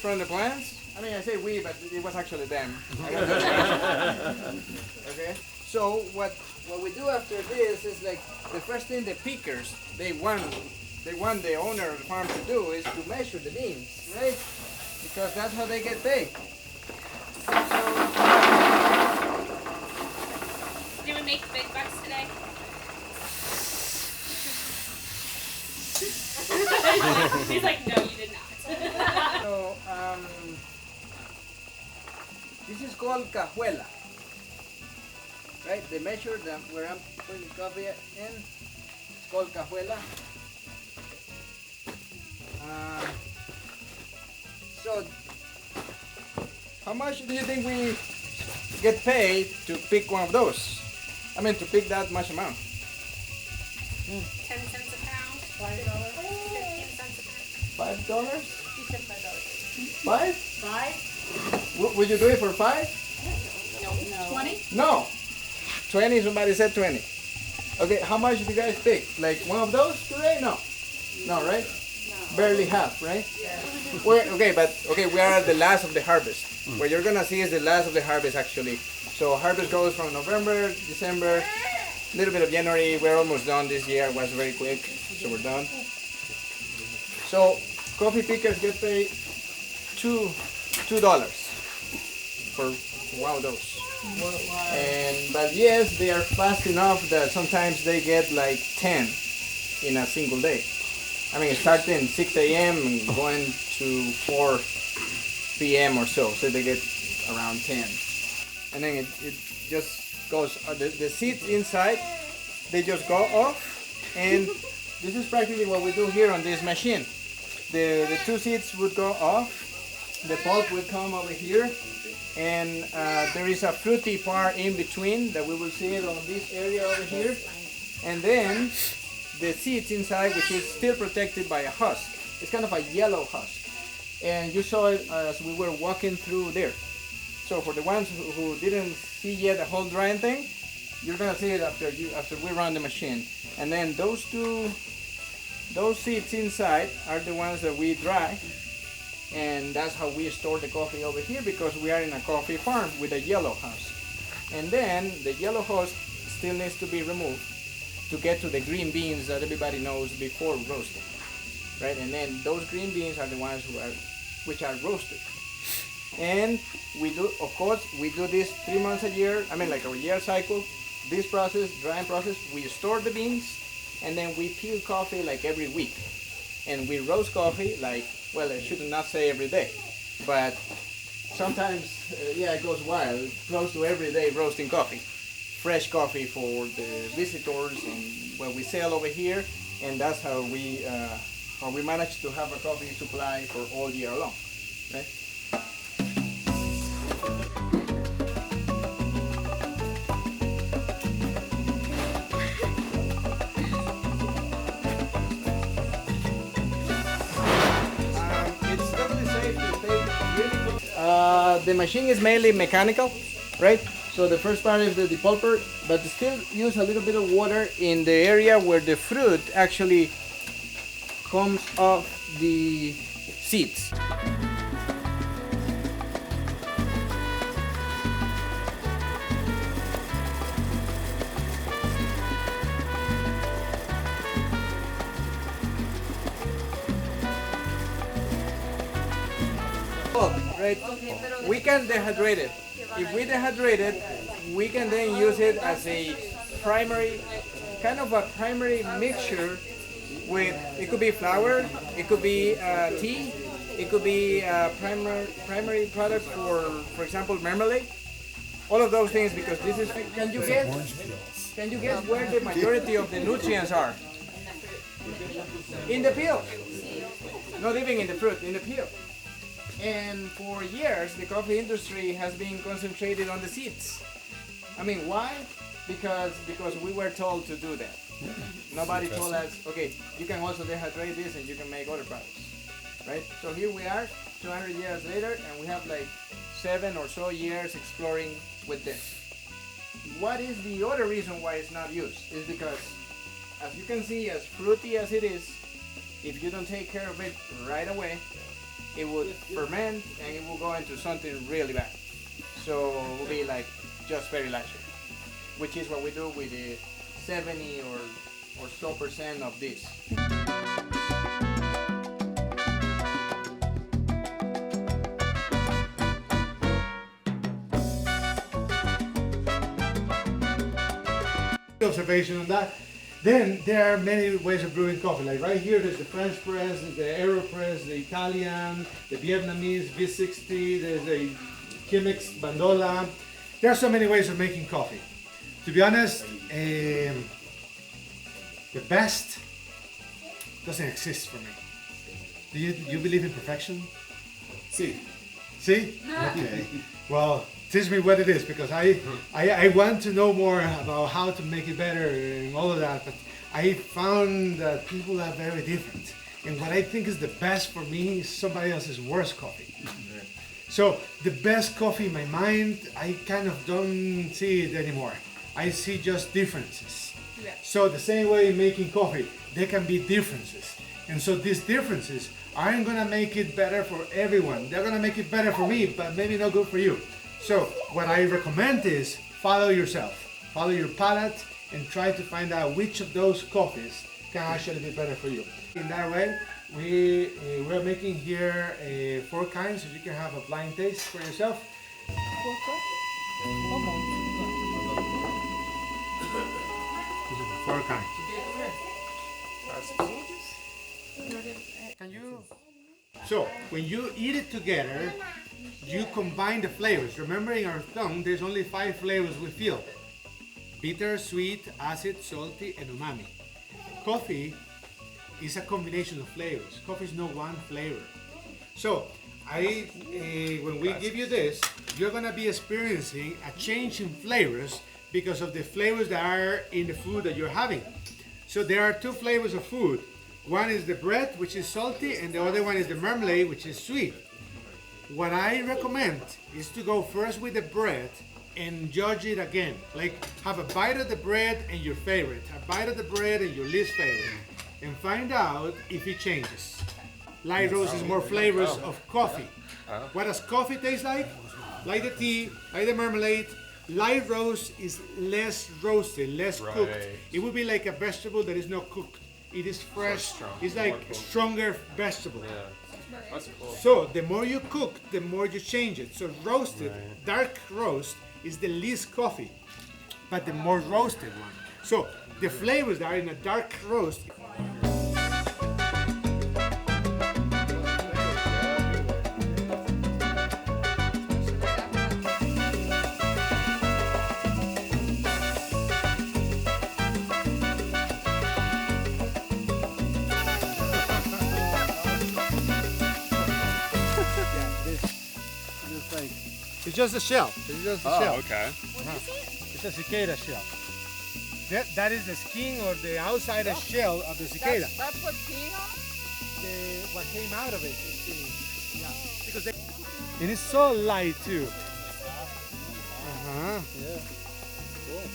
from the plants. I mean, I say we, but it was actually them. Okay. So what we do after this is like the first thing the pickers they want the owner of the farm to do is to measure the beans, right? Because that's how they get paid. Did we make big bucks today? He's like, no, you did not. So this is called cajuela, right? The measure that where I'm putting coffee in, it's called cajuela. So how much do you think we get paid to pick one of those? I mean, to pick that much amount. 10 cents a pound. $5. 15 cents a pound. $5? He said $5. Five? Would you do it for $5? No. 20? No. 20, somebody said 20. Okay, how much did you guys pick? Like one of those today? No. No, right? No. Barely half, right? Yeah. We are at the last of the harvest. What you're gonna see is the last of the harvest actually. So harvest goes from November, December, a little bit of January. We're almost done this year. It was very quick, so we're done. So coffee pickers get paid $2 for one of those. But yes, they are fast enough that sometimes they get like 10 in a single day. I mean, starting 6 a.m. and going to 4 p.m. or so. So they get around 10. And then it just goes, the seeds inside, they just go off. And this is practically what we do here on this machine. The two seeds would go off. The pulp would come over here. And there is a fruity part in between that we will see it on this area over here. And then the seeds inside, which is still protected by a husk. It's kind of a yellow husk. And you saw it as we were walking through there. So for the ones who didn't see yet the whole drying thing, you're gonna see it after we run the machine. And then those seeds inside are the ones that we dry. And that's how we store the coffee over here, because we are in a coffee farm with a yellow husk. And then the yellow husk still needs to be removed to get to the green beans that everybody knows before roasting, right? And then those green beans are the ones which are roasted. And we do, of course, we do this 3 months a year. I mean, like a year cycle. This process, drying process, we store the beans, and then we peel coffee like every week, and we roast coffee like, well, I should not say every day, but sometimes, it goes wild, close to every day roasting coffee. Fresh coffee for the visitors and what we sell over here, and that's how we manage to have a coffee supply for all year long, right? The machine is mainly mechanical, right? So the first part is the depulper, but still use a little bit of water in the area where the fruit actually comes off the seeds. Right? We can dehydrate it. If we dehydrate it, we can then use it as a primary, kind of a primary mixture with, it could be flour, it could be tea, it could be primary product for example, marmalade. All of those things, because this is, can you guess where the majority of the nutrients are? In the peel. Not even in the fruit, in the peel. And for years, the coffee industry has been concentrated on the seeds. I mean, why? Because we were told to do that. Nobody told us, okay, you can also dehydrate this and you can make other products, right? So here we are, 200 years later, and we have like 7 or so years exploring with this. What is the other reason why it's not used? Is because, as you can see, as fruity as it is, if you don't take care of it right away, it would ferment and it will go into something really bad. So it will be like just very light sugar, which is what we do with the 70 or so % of this. Observation on that. Then there are many ways of brewing coffee. Like right here, there's the French press, there's the AeroPress, the Italian, the Vietnamese V60, there's the Chemex Bandola. There are so many ways of making coffee. To be honest, the best doesn't exist for me. Do you believe in perfection? See. See? Okay. Well, teach me what it is, because I want to know more about how to make it better and all of that, but I found that people are very different. And what I think is the best for me is somebody else's worst coffee. So the best coffee in my mind, I kind of don't see it anymore. I see just differences. Yeah. So the same way in making coffee, there can be differences. And so these differences aren't gonna make it better for everyone. They're gonna make it better for me, but maybe not good for you. So what I recommend is follow yourself, follow your palate, and try to find out which of those coffees can actually be better for you. In that way, we're making here 4 kinds, so you can have a blind taste for yourself. These are the 4 kinds. Can you? So when you eat it together, you combine the flavors. Remember, in our tongue, there's only 5 flavors we feel: bitter, sweet, acid, salty, and umami. Coffee is a combination of flavors. Coffee is no one flavor. So when we give you this, you're gonna be experiencing a change in flavors because of the flavors that are in the food that you're having. So there are 2 flavors of food. One is the bread, which is salty, and the other one is the marmalade, which is sweet. What I recommend is to go first with the bread and judge it again. Like, have a bite of the bread and your favorite, a bite of the bread and your least favorite, and find out if it changes. Light roast is more flavors of coffee. What does coffee taste like? Like the tea, like the marmalade. Light roast is less roasted, less cooked. It would be like a vegetable that is not cooked. It is fresh. It's like a stronger vegetable. That's cool. So the more you cook, the more you change it. So roasted, dark roast is the least coffee, but the more roasted one. So the flavors that are in a dark roast. It's just a shell. It's just a shell. Okay. It's a cicada shell. That is the skin or the outside shell of the cicada. That's what's peeing on it? What came out of it is skin. Yeah. Because it is so light too. Yeah. Cool.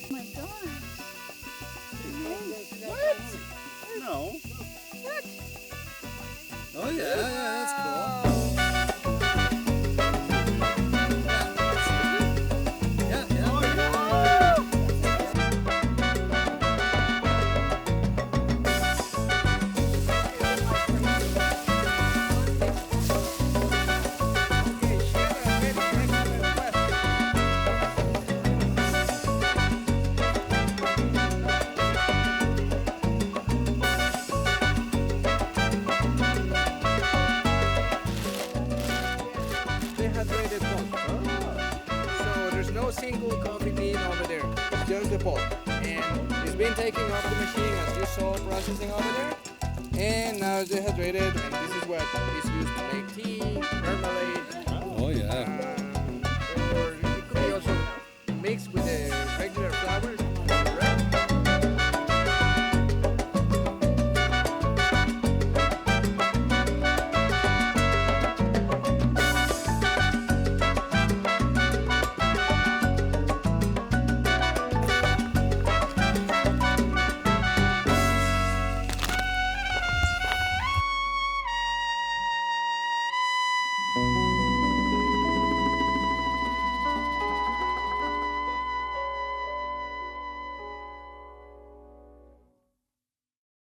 Oh my god. What? No. What? Oh yeah, that's cool. Dehydrated pulp. So there's no single coffee bean over there. It's just the pulp. And it's been taken off the machine as you saw processing over there. And now it's dehydrated, and this is what is used to make tea,